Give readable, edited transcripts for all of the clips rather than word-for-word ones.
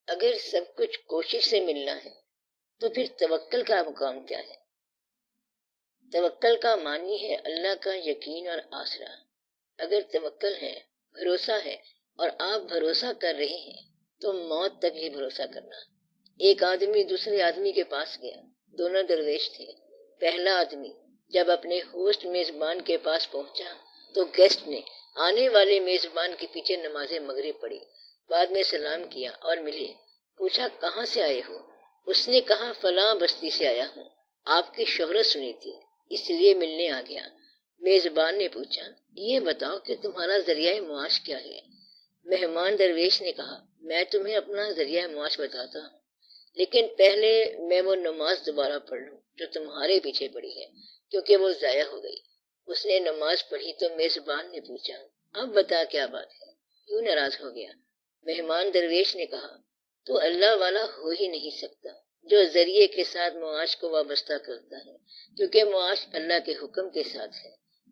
اگر سب کچھ کوشش سے ملنا ہے تو پھر توکل کا مقام کیا ہے؟ توکل کا معنی ہے اللہ کا یقین اور آسرا۔ اگر توکل ہے، بھروسہ ہے، اور آپ بھروسہ کر رہے ہیں تو موت تک ہی بھروسہ کرنا۔ ایک آدمی دوسرے آدمی کے پاس گیا، دونوں درویش تھے۔ پہلا آدمی جب اپنے ہوسٹ میزبان کے پاس پہنچا تو گیسٹ نے آنے والے میزبان کے پیچھے نماز مغرب پڑھی، بعد میں سلام کیا اور ملے۔ پوچھا کہاں سے آئے ہو؟ اس نے کہا فلاں بستی سے آیا ہوں، آپ کی شہرت سنی تھی اس لیے ملنے آ گیا۔ میزبان نے پوچھا یہ بتاؤ کہ تمہارا ذریعہ معاش کیا ہے؟ مہمان درویش نے کہا میں تمہیں اپنا ذریعہ معاش بتاتا ہوں، لیکن پہلے میں وہ نماز دوبارہ پڑھ لوں جو تمہارے پیچھے پڑھی ہے، کیونکہ وہ ضائع ہو گئی۔ اس نے نماز پڑھی تو میزبان نے پوچھا اب بتا کیا بات ہے، کیوں ناراض ہو گیا؟ مہمان درویش نے کہا تو اللہ والا ہو ہی نہیں سکتا جو ذریعے کے ساتھ معاش کو وابستہ کرتا ہے، کیونکہ معاش اللہ کے حکم کے ساتھ ہے۔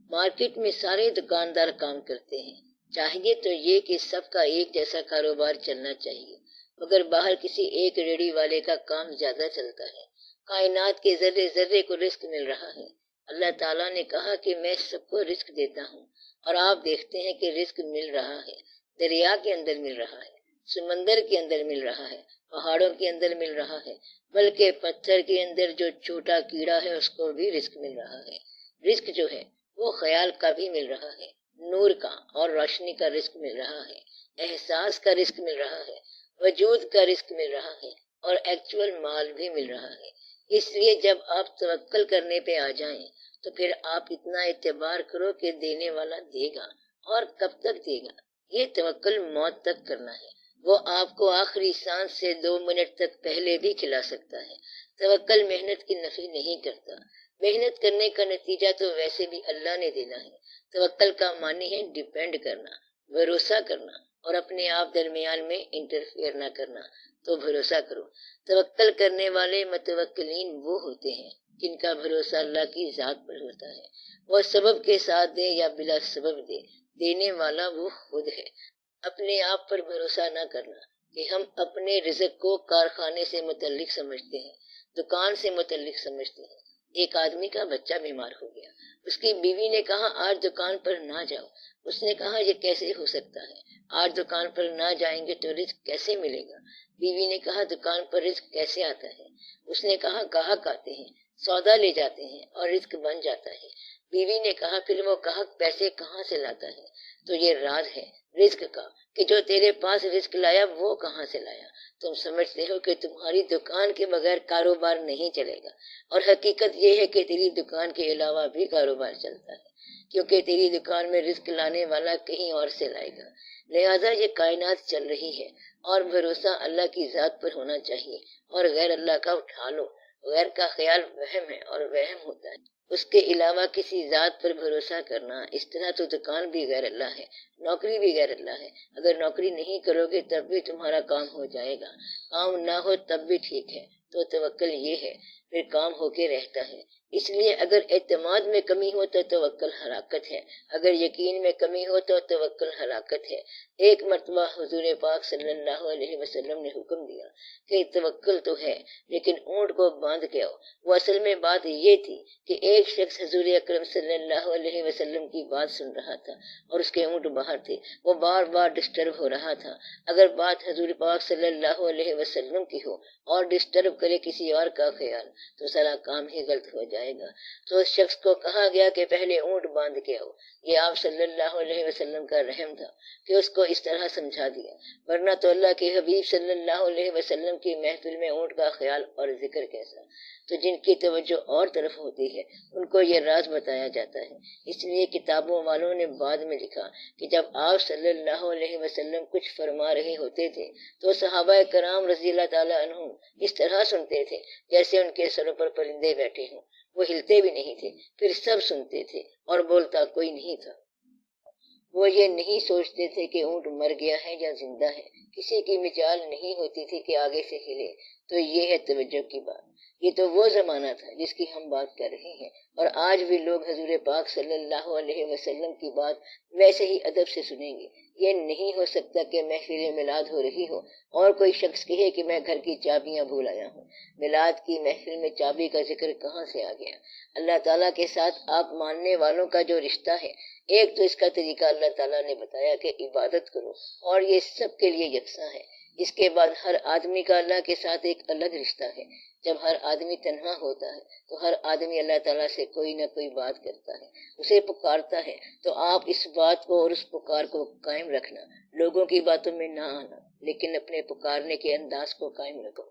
مارکیٹ میں سارے دکاندار کام کرتے ہیں، چاہیے تو یہ کہ سب کا ایک جیسا کاروبار چلنا چاہیے، مگر باہر کسی ایک ریڑھی والے کا کام زیادہ چلتا ہے۔ کائنات کے ذرے ذرے کو رزق مل رہا ہے۔ اللہ تعالیٰ نے کہا کہ میں سب کو رزق دیتا ہوں، اور آپ دیکھتے ہیں کہ رزق مل رہا ہے، دریا کے اندر مل رہا ہے، سمندر کے اندر مل رہا ہے، پہاڑوں کے اندر مل رہا ہے، بلکہ پتھر کے اندر جو چھوٹا کیڑا ہے اس کو بھی رزق مل رہا ہے۔ رزق جو ہے وہ خیال کا بھی مل رہا ہے، نور کا اور روشنی کا رزق مل رہا ہے، احساس کا رزق مل رہا ہے، وجود کا رزق مل رہا ہے، اور ایکچول مال بھی مل رہا ہے۔ اس لیے جب آپ توکل کرنے پہ آ جائیں تو پھر آپ اتنا اعتبار کرو کہ دینے والا دے گا، اور کب تک دے گا؟ یہ توکل موت تک کرنا ہے۔ وہ آپ کو آخری سانس سے 2 منٹ تک پہلے بھی کھلا سکتا ہے۔ توکل محنت کی نفی نہیں کرتا، محنت کرنے کا نتیجہ تو ویسے بھی اللہ نے دینا ہے۔ توکل کا معنی ہے ڈیپینڈ کرنا، بھروسہ کرنا، اور اپنے آپ درمیان میں انٹرفیئر نہ کرنا۔ تو بھروسہ کرو۔ توکل کرنے والے متوکلین وہ ہوتے ہیں جن کا بھروسہ اللہ کی ذات پر ہوتا ہے۔ وہ سبب کے ساتھ دے یا بلا سبب دے، دینے والا وہ خود ہے۔ اپنے آپ پر بھروسہ نہ کرنا کہ ہم اپنے رزق کو کارخانے سے متعلق سمجھتے ہیں، دکان سے متعلق سمجھتے ہیں۔ ایک آدمی کا بچہ بیمار ہو گیا، اس کی بیوی نے کہا آج دکان پر نہ جاؤ۔ اس نے کہا یہ کیسے ہو سکتا ہے، آج دکان پر نہ جائیں گے تو رزق کیسے ملے گا؟ بیوی نے کہا دکان پر رزق کیسے آتا ہے؟ اس نے کہا گاہک آتے ہیں، سودا لے جاتے ہیں اور رزق بن جاتا ہے۔ بیوی نے کہا پھر وہ گاہک پیسے کہاں سے لاتا ہے؟ تو یہ راز ہے رزق کا کہ جو تیرے پاس رزق لایا وہ کہاں سے لایا؟ تم سمجھتے ہو کہ تمہاری دکان کے بغیر کاروبار نہیں چلے گا، اور حقیقت یہ ہے کہ تیری دکان کے علاوہ بھی کاروبار چلتا ہے، کیونکہ تیری دکان میں رزق لانے والا کہیں اور سے لائے گا۔ لہٰذا یہ کائنات چل رہی ہے اور بھروسہ اللہ کی ذات پر ہونا چاہیے، اور غیر اللہ کا اٹھا لو۔ غیر کا خیال وہم ہے اور وہم ہوتا ہے، اس کے علاوہ کسی ذات پر بھروسہ کرنا۔ اس طرح تو دکان بھی غیر اللہ ہے، نوکری بھی غیر اللہ ہے۔ اگر نوکری نہیں کرو گے تب بھی تمہارا کام ہو جائے گا، کام نہ ہو تب بھی ٹھیک ہے۔ تو توکل یہ ہے، پھر کام ہو کے رہتا ہے۔ اس لیے اگر اعتماد میں کمی ہو تو توکل ہلاکت ہے، اگر یقین میں کمی ہو تو توکل ہلاکت ہے۔ ایک مرتبہ حضور پاک صلی اللہ علیہ وسلم نے حکم دیا کہ توکل تو ہے لیکن اونٹ کو باندھ کے آؤ۔ وہ اصل میں بات یہ تھی کہ ایک شخص حضور اکرم صلی اللہ علیہ وسلم کی بات سن رہا تھا اور اس کے اونٹ باہر تھے، وہ بار بار ڈسٹرب ہو رہا تھا۔ اگر بات حضور پاک صلی اللہ علیہ وسلم کی ہو اور ڈسٹرب کرے کسی اور کا خیال تو سارا کام ہی غلط ہو جائے گا۔ تو اس شخص کو کہا گیا کہ پہلے اونٹ باندھ کے آؤ۔ یہ آپ صلی اللہ علیہ وسلم کا رحم تھا کہ اس کو اس طرح سمجھا دیا، ورنہ تو اللہ کے حبیب صلی اللہ علیہ وسلم کی محفل میں اونٹ کا خیال اور ذکر کیسا؟ تو جن کی توجہ اور طرف ہوتی ہے ان کو یہ راز بتایا جاتا ہے۔ اس لیے کتابوں والوں نے بعد میں لکھا کہ جب آپ صلی اللہ علیہ وسلم کچھ فرما رہے ہوتے تھے تو صحابہ کرام رضی اللہ تعالیٰ عنہم اس طرح سنتے تھے جیسے ان کے سروں پر پرندے بیٹھے ہوں، وہ ہلتے بھی نہیں تھے، پھر سب سنتے تھے اور بولتا کوئی نہیں تھا۔ وہ یہ نہیں سوچتے تھے کہ اونٹ مر گیا ہے یا زندہ ہے، کسی کی مجال نہیں ہوتی تھی کہ آگے سے ہلے۔ تو یہ ہے توجہ کی بات۔ یہ تو وہ زمانہ تھا جس کی ہم بات کر رہے ہیں، اور آج بھی لوگ حضور پاک صلی اللہ علیہ وسلم کی بات ویسے ہی ادب سے سنیں گے۔ یہ نہیں ہو سکتا کہ محفل میلاد ہو رہی ہو اور کوئی شخص کہے کہ میں گھر کی چابیاں بھول آیا ہوں۔ میلاد کی محفل میں چابی کا ذکر کہاں سے آ گیا؟ اللہ تعالیٰ کے ساتھ آپ ماننے والوں کا جو رشتہ ہے، ایک تو اس کا طریقہ اللہ تعالیٰ نے بتایا کہ عبادت کرو، اور یہ سب کے لیے یکساں ہے۔ اس کے بعد ہر آدمی کا اللہ کے ساتھ ایک الگ رشتہ ہے۔ جب ہر آدمی تنہا ہوتا ہے تو ہر آدمی اللہ تعالیٰ سے کوئی نہ کوئی بات کرتا ہے، اسے پکارتا ہے۔ تو آپ اس بات کو اور اس پکار کو قائم رکھنا، لوگوں کی باتوں میں نہ آنا، لیکن اپنے پکارنے کے انداز کو قائم رکھو۔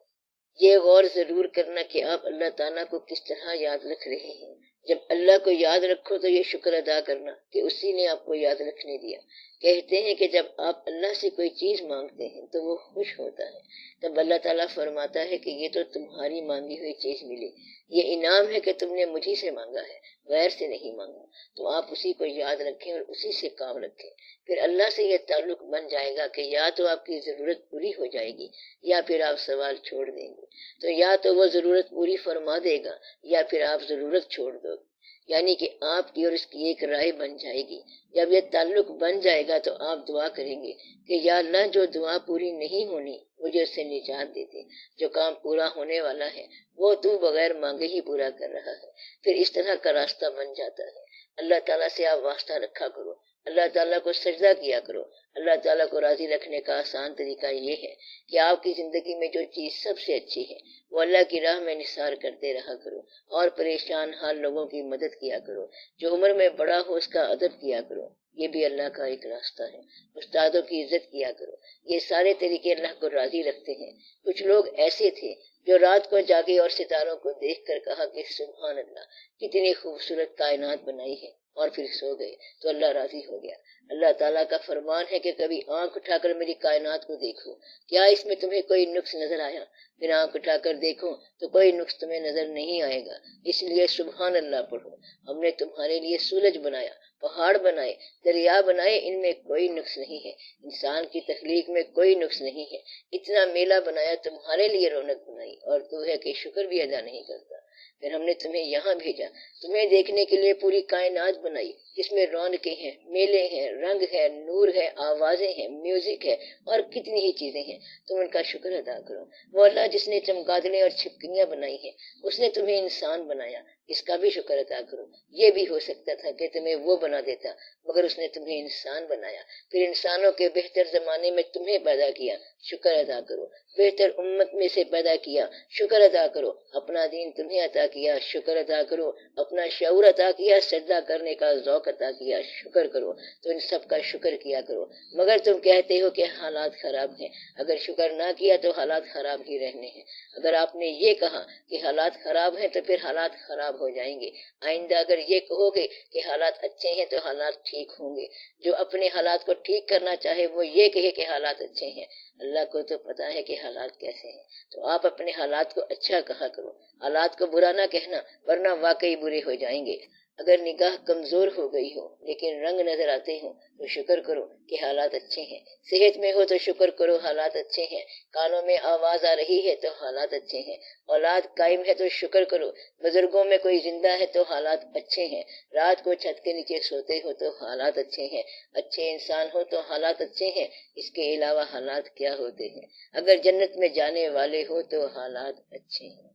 یہ غور ضرور کرنا کہ آپ اللہ تعالیٰ کو کس طرح یاد رکھ رہے ہیں۔ جب اللہ کو یاد رکھو تو یہ شکر ادا کرنا کہ اسی نے آپ کو یاد رکھنے دیا۔ کہتے ہیں کہ جب آپ اللہ سے کوئی چیز مانگتے ہیں تو وہ خوش ہوتا ہے، تب اللہ تعالیٰ فرماتا ہے کہ یہ تو تمہاری مانگی ہوئی چیز ملی، یہ انعام ہے کہ تم نے مجھی سے مانگا ہے، غیر سے نہیں مانگا۔ تو آپ اسی کو یاد رکھیں اور اسی سے کام رکھیں، پھر اللہ سے یہ تعلق بن جائے گا کہ یا تو آپ کی ضرورت پوری ہو جائے گی یا پھر آپ سوال چھوڑ دیں گے۔ تو یا تو وہ ضرورت پوری فرما دے گا یا پھر آپ ضرورت چھوڑ دو گے، یعنی کہ آپ کی اور اس کی ایک رائے بن جائے گی۔ جب یہ تعلق بن جائے گا تو آپ دعا کریں گے کہ یا اللہ، جو دعا پوری نہیں ہونی مجھے اس سے نجات دے دے، جو کام پورا ہونے والا ہے وہ تو بغیر مانگے ہی پورا کر رہا ہے۔ پھر اس طرح کا راستہ بن جاتا ہے۔ اللہ تعالیٰ سے آپ واسطہ رکھا کرو، اللہ تعالیٰ کو سجدہ کیا کرو۔ اللہ تعالیٰ کو راضی رکھنے کا آسان طریقہ یہ ہے کہ آپ کی زندگی میں جو چیز سب سے اچھی ہے وہ اللہ کی راہ میں نثار کرتے رہا کرو، اور پریشان حال لوگوں کی مدد کیا کرو۔ جو عمر میں بڑا ہو اس کا ادب کیا کرو، یہ بھی اللہ کا ایک راستہ ہے۔ استادوں کی عزت کیا کرو۔ یہ سارے طریقے اللہ کو راضی رکھتے ہیں۔ کچھ لوگ ایسے تھے جو رات کو جاگے اور ستاروں کو دیکھ کر کہا کہ سبحان اللہ، کتنی خوبصورت کائنات بنائی ہے، اور پھر سو گئے تو اللہ راضی ہو گیا۔ اللہ تعالیٰ کا فرمان ہے کہ کبھی آنکھ اٹھا کر میری کائنات کو دیکھو، کیا اس میں تمہیں کوئی نقص نظر آیا؟ پھر آنکھ اٹھا کر دیکھو تو کوئی نقص تمہیں نظر نہیں آئے گا، اس لیے سبحان اللہ پڑھو۔ ہم نے تمہارے لیے سورج بنایا، پہاڑ بنائے، دریا بنائے، ان میں کوئی نقص نہیں ہے۔ انسان کی تخلیق میں کوئی نقص نہیں ہے۔ اتنا میلہ بنایا، تمہارے لیے رونق بنائی، اور تو ہے کہ شکر بھی ادا نہیں کرتا۔ پھر ہم نے تمہیں یہاں بھیجا، تمہیں دیکھنے کے لیے پوری کائنات بنائی، جس میں رونقیں ہیں، میلے ہیں، رنگ ہے، نور ہے، آوازیں ہیں، میوزک ہے، اور کتنی ہی چیزیں ہیں۔ تم ان کا شکر ادا کرو۔ وہ اللہ جس نے چمگادڑیں اور چھپکلیاں بنائی ہیں، اس نے تمہیں انسان بنایا، اس کا بھی شکر ادا کرو۔ یہ بھی ہو سکتا تھا کہ تمہیں وہ بنا دیتا، مگر اس نے تمہیں انسان بنایا، پھر انسانوں کے بہتر زمانے میں تمہیں پیدا کیا، شکر ادا کرو۔ بہتر امت میں سے پیدا کیا، شکر ادا کرو۔ اپنا دین تمہیں عطا کیا، شکر ادا کرو۔ اپنا شعور عطا کیا، سجدہ کرنے کا ذوق عطا کیا، شکر کرو۔ تو ان سب کا شکر کیا کرو۔ مگر تم کہتے ہو کہ حالات خراب ہیں، اگر شکر نہ کیا تو حالات خراب ہی رہنے ہیں۔ اگر آپ نے یہ کہا کہ حالات خراب ہیں تو پھر حالات خراب ہو جائیں گے۔ آئندہ اگر یہ کہو گے کہ حالات اچھے ہیں تو حالات ٹھیک ہوں گے۔ جو اپنے حالات کو ٹھیک کرنا چاہے وہ یہ کہے کہ حالات اچھے ہیں، اللہ کو تو پتا ہے کہ حالات کیسے ہیں۔ تو آپ اپنے حالات کو اچھا کہا کرو، حالات کو برا نہ کہنا، ورنہ واقعی برے ہو جائیں گے۔ اگر نگاہ کمزور ہو گئی ہو لیکن رنگ نظر آتے ہوں تو شکر کرو کہ حالات اچھے ہیں۔ صحت میں ہو تو شکر کرو، حالات اچھے ہیں۔ کانوں میں آواز آ رہی ہے تو حالات اچھے ہیں۔ اولاد قائم ہے تو شکر کرو۔ بزرگوں میں کوئی زندہ ہے تو حالات اچھے ہیں۔ رات کو چھت کے نیچے سوتے ہو تو حالات اچھے ہیں۔ اچھے انسان ہو تو حالات اچھے ہیں۔ اس کے علاوہ حالات کیا ہوتے ہیں؟ اگر جنت میں جانے والے ہو تو حالات اچھے ہیں۔